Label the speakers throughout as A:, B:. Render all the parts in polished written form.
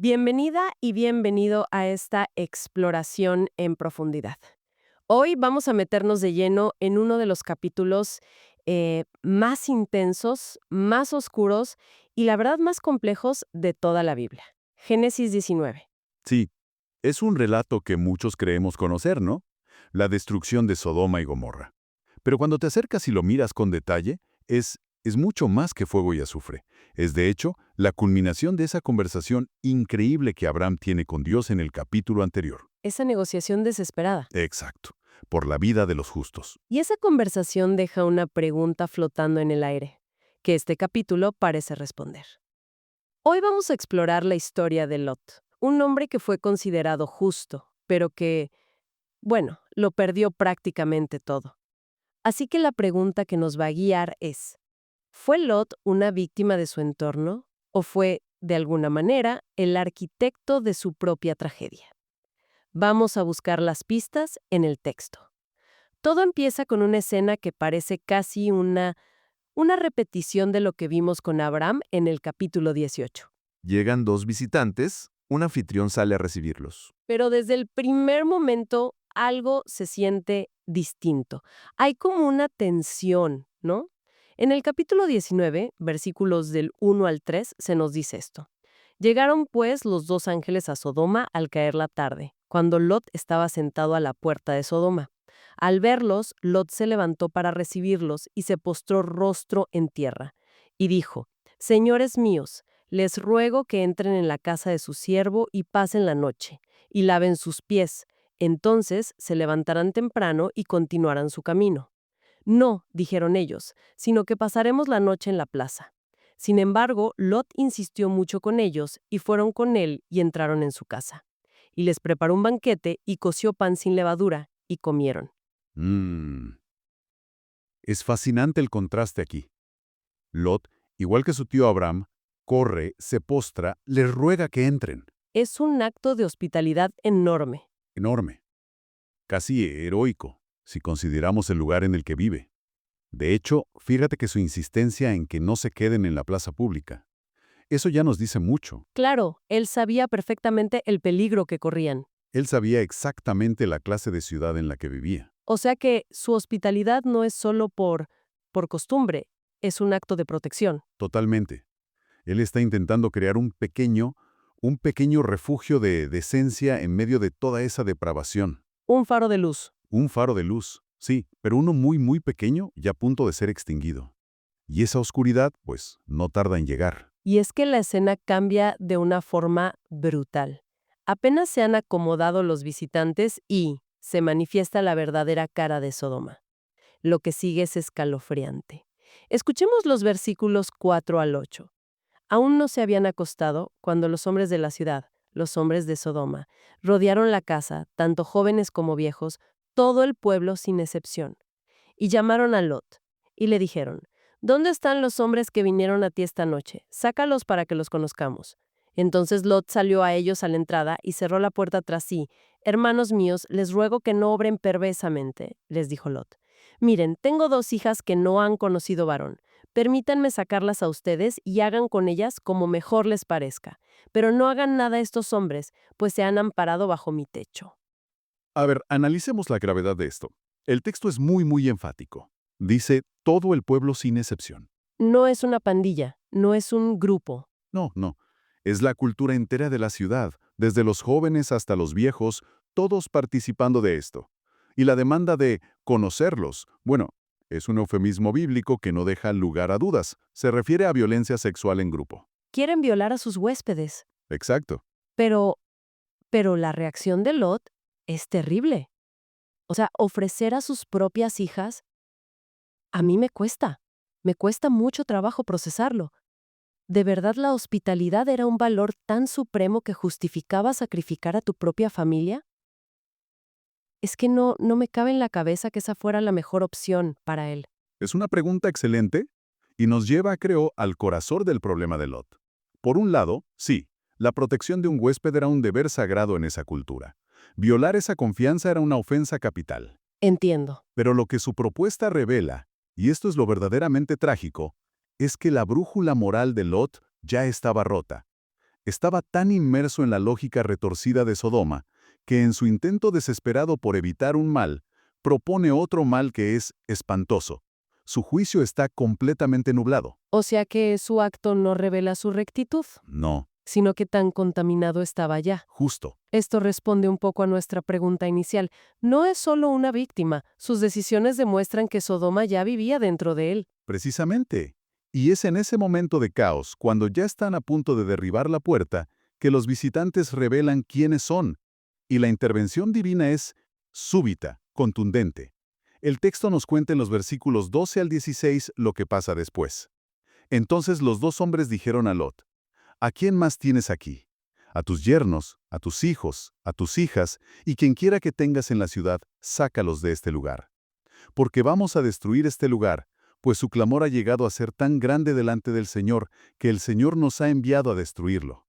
A: Bienvenida y bienvenido a esta exploración en profundidad. Hoy vamos a meternos de lleno en uno de los capítulos más intensos, más oscuros y la verdad más complejos de toda la Biblia. Génesis 19.
B: Sí, es un relato que muchos creemos conocer, ¿no? La destrucción de Sodoma y Gomorra. Pero cuando te acercas y lo miras con detalle, es mucho más que fuego y azufre. Es, de hecho, la culminación de esa conversación increíble que Abraham tiene con Dios en el capítulo anterior.
A: Esa negociación desesperada.
B: Exacto, por la vida de los justos.
A: Y esa conversación deja una pregunta flotando en el aire, que este capítulo parece responder. Hoy vamos a explorar la historia de Lot, un hombre que fue considerado justo, pero que, bueno, lo perdió prácticamente todo. Así que la pregunta que nos va a guiar es, ¿fue Lot una víctima de su entorno o fue, de alguna manera, el arquitecto de su propia tragedia? Vamos a buscar las pistas en el texto. Todo empieza con una escena que parece casi una repetición de lo que vimos con Abraham en el capítulo 18.
C: Llegan dos visitantes, un anfitrión sale a recibirlos.
A: Pero desde el primer momento algo se siente distinto. Hay como una tensión, ¿no? En el capítulo 19, versículos del 1 al 3, se nos dice esto. Llegaron pues los dos ángeles a Sodoma al caer la tarde, cuando Lot estaba sentado a la puerta de Sodoma. Al verlos, Lot se levantó para recibirlos y se postró rostro en tierra. Y dijo, Señores míos, les ruego que entren en la casa de su siervo y pasen la noche, y laven sus pies. Entonces se levantarán temprano y continuarán su camino. No, dijeron ellos, sino que pasaremos la noche en la plaza. Sin embargo, Lot insistió mucho con ellos, y fueron con él y entraron en su casa. Y les preparó un banquete y coció pan sin levadura, y comieron.
B: Mmm. Es fascinante el contraste aquí. Lot, igual que su tío Abraham, corre, se postra, les ruega que entren.
A: Es un acto de hospitalidad enorme.
B: Enorme. Casi heroico, si consideramos el lugar en el que vive. De hecho, fíjate que su insistencia en que no se queden en la plaza pública. Eso ya nos dice mucho.
A: Claro, él sabía perfectamente el peligro que corrían.
B: Él sabía exactamente la clase de ciudad en la que vivía.
A: O sea que su hospitalidad no es solo por costumbre, es un acto de protección.
B: Totalmente. Él está intentando crear un pequeño refugio de decencia en medio de toda esa depravación.
A: Un faro de luz.
B: Un faro de luz, sí, pero uno muy, muy pequeño y a punto de ser extinguido. Y esa oscuridad, pues, no tarda en llegar.
A: Y es que la escena cambia de una forma brutal. Apenas se han acomodado los visitantes y se manifiesta la verdadera cara de Sodoma. Lo que sigue es escalofriante. Escuchemos los versículos 4 al 8. Aún no se habían acostado cuando los hombres de la ciudad, los hombres de Sodoma, rodearon la casa, tanto jóvenes como viejos, todo el pueblo sin excepción. Y llamaron a Lot, y le dijeron, ¿Dónde están los hombres que vinieron a ti esta noche? Sácalos para que los conozcamos. Entonces Lot salió a ellos a la entrada y cerró la puerta tras sí. Hermanos míos, les ruego que no obren perversamente, les dijo Lot. Miren, tengo dos hijas que no han conocido varón. Permítanme sacarlas a ustedes y hagan con ellas como mejor les parezca. Pero no hagan nada a estos hombres, pues se han amparado bajo mi techo.
B: A ver, analicemos la gravedad de esto. El texto es muy, muy enfático. Dice todo el pueblo sin excepción.
A: No es una pandilla, no es un grupo.
B: No, no. Es la cultura entera de la ciudad, desde los jóvenes hasta los viejos, todos participando de esto. Y la demanda de conocerlos, bueno, es un eufemismo bíblico que no deja lugar a dudas. Se refiere a violencia sexual en grupo.
A: Quieren violar a sus huéspedes.
B: Exacto.
A: Pero, pero la reacción de Lot es terrible. O sea, ofrecer a sus propias hijas, a mí me cuesta. Me cuesta mucho trabajo procesarlo. ¿De verdad la hospitalidad era un valor tan supremo que justificaba sacrificar a tu propia familia? Es que no me cabe en la cabeza que esa fuera la mejor opción para él.
B: Es una pregunta excelente y nos lleva, creo, al corazón del problema de Lot. Por un lado, sí, la protección de un huésped era un deber sagrado en esa cultura. Violar esa confianza era una ofensa capital.
A: Entiendo.
B: Pero lo que su propuesta revela, y esto es lo verdaderamente trágico, es que la brújula moral de Lot ya estaba rota. estaba tan inmerso en la lógica retorcida de Sodoma, que en su intento desesperado por evitar un mal, propone otro mal que es espantoso. Su juicio está completamente nublado.
A: O sea que su acto no revela su rectitud,
B: No,
A: sino que tan contaminado estaba ya.
B: justo.
A: Esto responde un poco a nuestra pregunta inicial. No es solo una víctima, sus decisiones demuestran que Sodoma ya vivía dentro de él.
B: Precisamente. Y es en ese momento de caos, cuando ya están a punto de derribar la puerta, que los visitantes revelan quiénes son. Y la intervención divina es súbita, contundente. El texto nos cuenta en los versículos 12 al 16 lo que pasa después. Entonces los dos hombres dijeron a Lot: ¿A quién más tienes aquí? A tus yernos, a tus hijos, a tus hijas, y quien quiera que tengas en la ciudad, sácalos de este lugar. Porque vamos a destruir este lugar, pues su clamor ha llegado a ser tan grande delante del Señor, que el Señor nos ha enviado a destruirlo.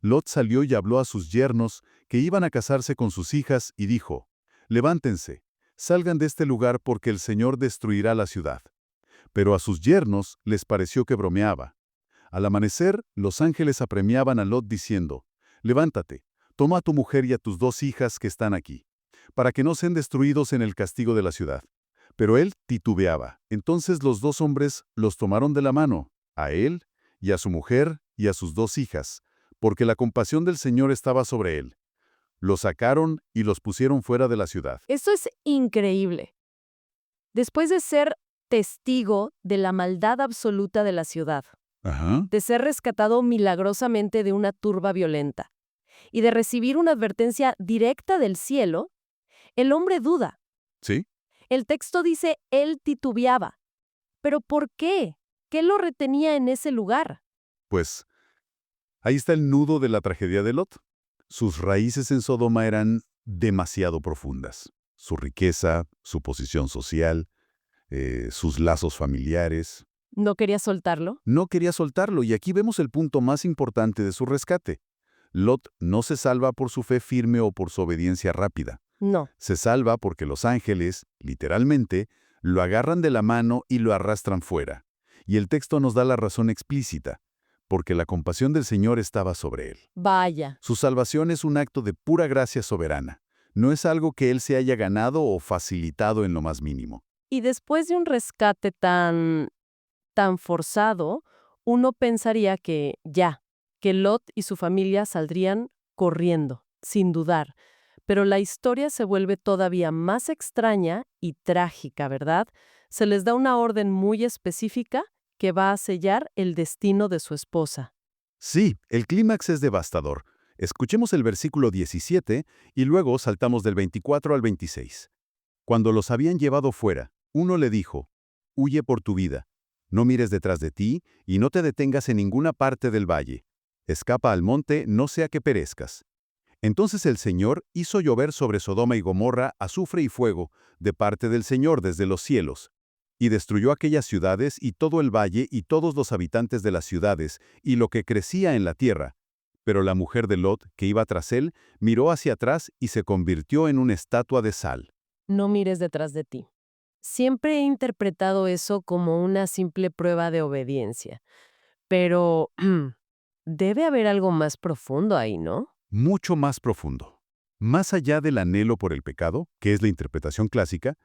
B: Lot salió y habló a sus yernos, que iban a casarse con sus hijas, y dijo: Levántense, salgan de este lugar porque el Señor destruirá la ciudad. Pero a sus yernos les pareció que bromeaba. Al amanecer, los ángeles apremiaban a Lot diciendo: Levántate, toma a tu mujer y a tus dos hijas que están aquí, para que no sean destruidos en el castigo de la ciudad. Pero él titubeaba. Entonces los dos hombres los tomaron de la mano, a él y a su mujer y a sus dos hijas, porque la compasión del Señor estaba sobre él. Los sacaron y los pusieron fuera de la ciudad.
A: Esto es increíble. Después de ser testigo de la maldad absoluta de la ciudad,
B: Ajá.
A: de ser rescatado milagrosamente de una turba violenta y de recibir una advertencia directa del cielo, el hombre duda.
B: ¿Sí?
A: El texto dice, él titubeaba. ¿Pero por qué? ¿Qué lo retenía en ese lugar?
B: Pues ahí está el nudo de la tragedia de Lot. Sus raíces en Sodoma eran demasiado profundas. Su riqueza, su posición social, sus lazos familiares.
A: ¿No quería soltarlo?
B: No quería soltarlo, y aquí vemos el punto más importante de su rescate. Lot no se salva por su fe firme o por su obediencia rápida.
A: No.
B: Se salva porque los ángeles, literalmente, lo agarran de la mano y lo arrastran fuera. Y el texto nos da la razón explícita, porque la compasión del Señor estaba sobre él.
A: Vaya.
B: Su salvación es un acto de pura gracia soberana. No es algo que él se haya ganado o facilitado en lo más mínimo.
A: Y después de un rescate tan forzado, uno pensaría que que Lot y su familia saldrían corriendo, sin dudar. Pero la historia se vuelve todavía más extraña y trágica, ¿verdad? Se les da una orden muy específica que va a sellar el destino de su esposa.
B: Sí, el clímax es devastador. Escuchemos el versículo 17 y luego saltamos del 24 al 26. Cuando los habían llevado fuera, uno le dijo: Huye por tu vida. No mires detrás de ti y no te detengas en ninguna parte del valle. Escapa al monte, no sea que perezcas. Entonces el Señor hizo llover sobre Sodoma y Gomorra azufre y fuego, de parte del Señor desde los cielos, y destruyó aquellas ciudades y todo el valle y todos los habitantes de las ciudades y lo que crecía en la tierra. Pero la mujer de Lot, que iba tras él, miró hacia atrás y se convirtió en una estatua de sal.
A: No mires detrás de ti. Siempre he interpretado eso como una simple prueba de obediencia. Pero debe haber algo más profundo ahí, ¿no?
B: Mucho más profundo. Más allá del anhelo por el pecado, que es la interpretación clásica,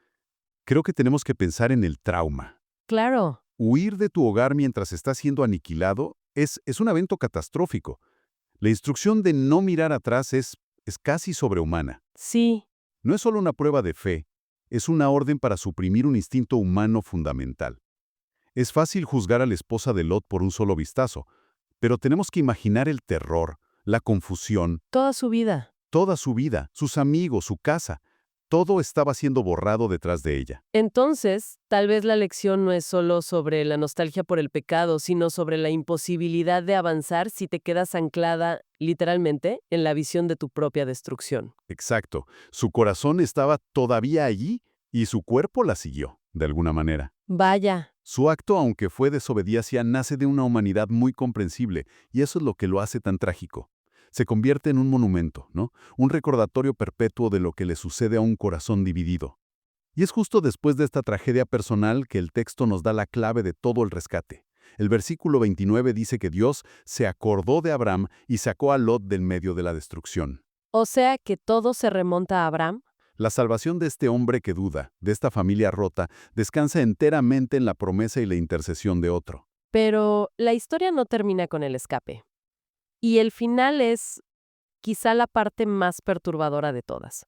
B: creo que tenemos que pensar en el trauma.
A: Claro.
B: Huir de tu hogar mientras está siendo aniquilado es un evento catastrófico. La instrucción de no mirar atrás es casi sobrehumana.
A: Sí.
B: No es solo una prueba de fe, es una orden para suprimir un instinto humano fundamental. Es fácil juzgar a la esposa de Lot por un solo vistazo, pero tenemos que imaginar el terror, la confusión,
A: Toda su vida.
B: toda su vida, sus amigos, su casa. Todo estaba siendo borrado detrás de ella.
A: Entonces, tal vez la lección no es solo sobre la nostalgia por el pecado, sino sobre la imposibilidad de avanzar si te quedas anclada, literalmente, en la visión de tu propia destrucción.
B: Exacto. Su corazón estaba todavía allí y su cuerpo la siguió, de alguna manera.
A: Vaya.
B: Su acto, aunque fue desobediencia, nace de una humanidad muy comprensible, y eso es lo que lo hace tan trágico. Se convierte en un monumento, ¿no? Un recordatorio perpetuo de lo que le sucede a un corazón dividido. Y es justo después de esta tragedia personal que el texto nos da la clave de todo el rescate. El versículo 29 dice que Dios se acordó de Abraham y sacó a Lot del medio de la destrucción.
A: O sea que todo se remonta a Abraham.
B: La salvación de este hombre que duda, de esta familia rota, descansa enteramente en la promesa y la intercesión de otro.
A: Pero la historia no termina con el escape. Y el final es quizá la parte más perturbadora de todas.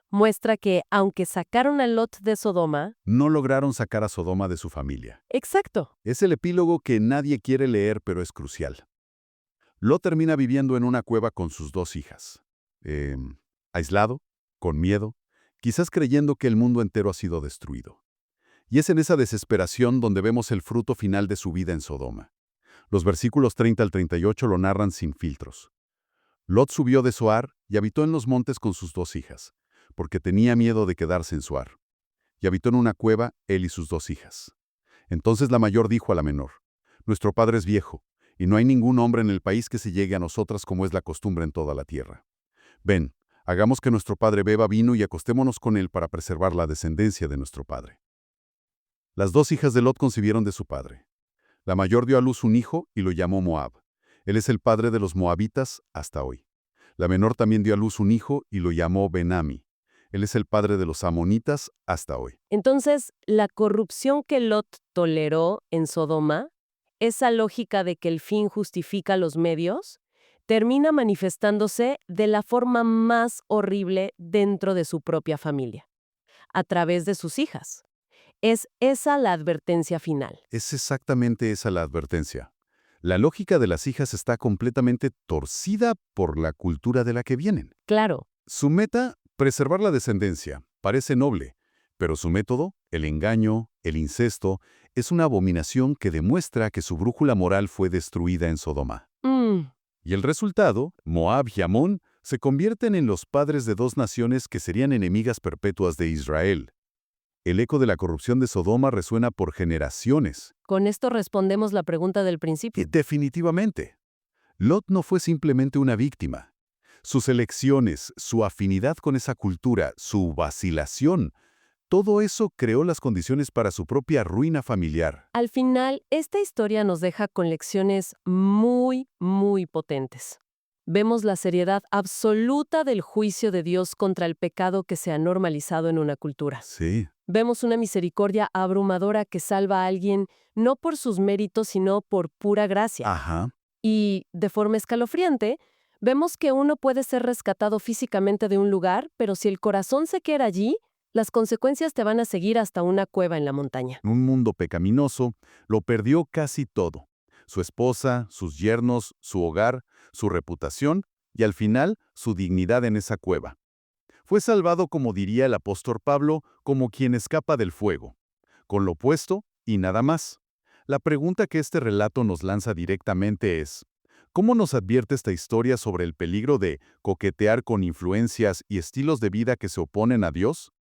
A: Muestra que, aunque sacaron a Lot de Sodoma,
B: No lograron sacar a Sodoma de su familia.
A: exacto,
B: Es el epílogo que nadie quiere leer, pero es crucial. Lot termina viviendo en una cueva con sus 2 hijas. Aislado, con miedo, quizás creyendo que el mundo entero ha sido destruido. Y es en esa desesperación donde vemos el fruto final de su vida en Sodoma. Los versículos 30 al 38 lo narran sin filtros. Lot subió de Zoar y habitó en los montes con sus 2 hijas, porque tenía miedo de quedarse en Zoar. Y habitó en una cueva él y sus 2 hijas. Entonces la mayor dijo a la menor: «Nuestro padre es viejo, y no hay ningún hombre en el país que se llegue a nosotras como es la costumbre en toda la tierra. Ven, hagamos que nuestro padre beba vino y acostémonos con él para preservar la descendencia de nuestro padre». Las 2 hijas de Lot concibieron de su padre. La mayor dio a luz un hijo y lo llamó Moab. Él es el padre de los moabitas hasta hoy. La menor también dio a luz un hijo y lo llamó Ben-Ami. Él es el padre de los amonitas hasta hoy.
A: entonces la corrupción que Lot toleró en Sodoma, esa lógica de que el fin justifica los medios, termina manifestándose de la forma más horrible dentro de su propia familia, a través de sus hijas. Es esa la advertencia final.
B: Es exactamente esa la advertencia. La lógica de las hijas está completamente torcida por la cultura de la que vienen.
A: Claro,
B: Su meta, preservar la descendencia, parece noble, pero su método, el engaño, el incesto, es una abominación que demuestra que su brújula moral fue destruida en Sodoma. Y el resultado, Moab y Amón, se convierten en los padres de 2 naciones que serían enemigas perpetuas de Israel. El eco de la corrupción de Sodoma resuena por generaciones.
A: con esto respondemos la pregunta del principio.
B: Y definitivamente, Lot no fue simplemente una víctima. Sus elecciones, su afinidad con esa cultura, su vacilación, todo eso creó las condiciones para su propia ruina familiar.
A: Al final, esta historia nos deja con lecciones muy, muy potentes. Vemos la seriedad absoluta del juicio de Dios contra el pecado que se ha normalizado en una cultura.
B: Sí,
A: Vemos una misericordia abrumadora que salva a alguien no por sus méritos, sino por pura gracia.
B: ajá.
A: Y, de forma escalofriante, vemos que uno puede ser rescatado físicamente de un lugar, pero si el corazón se queda allí, las consecuencias te van a seguir hasta una cueva en la montaña.
B: En un mundo pecaminoso, lo perdió casi todo. Su esposa, sus yernos, su hogar, su reputación y al final su dignidad en esa cueva. Fue salvado, como diría el apóstol Pablo, como quien escapa del fuego, con lo puesto y nada más. La pregunta que este relato nos lanza directamente es: ¿cómo nos advierte esta historia sobre el peligro de coquetear con influencias y estilos de vida que se oponen a Dios?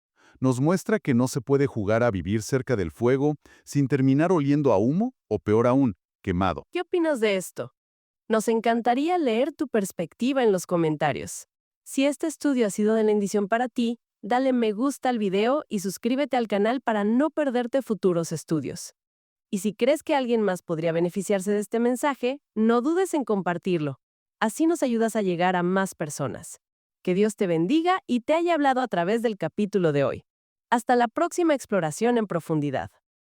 B: Nos muestra que no se puede jugar a vivir cerca del fuego sin terminar oliendo a humo o, peor aún, quemado.
A: ¿Qué opinas de esto? Nos encantaría leer tu perspectiva en los comentarios. Si este estudio ha sido de bendición para ti, dale me gusta al video y suscríbete al canal para no perderte futuros estudios. Y si crees que alguien más podría beneficiarse de este mensaje, no dudes en compartirlo. Así nos ayudas a llegar a más personas. Que Dios te bendiga y te haya hablado a través del capítulo de hoy. Hasta la próxima exploración en profundidad.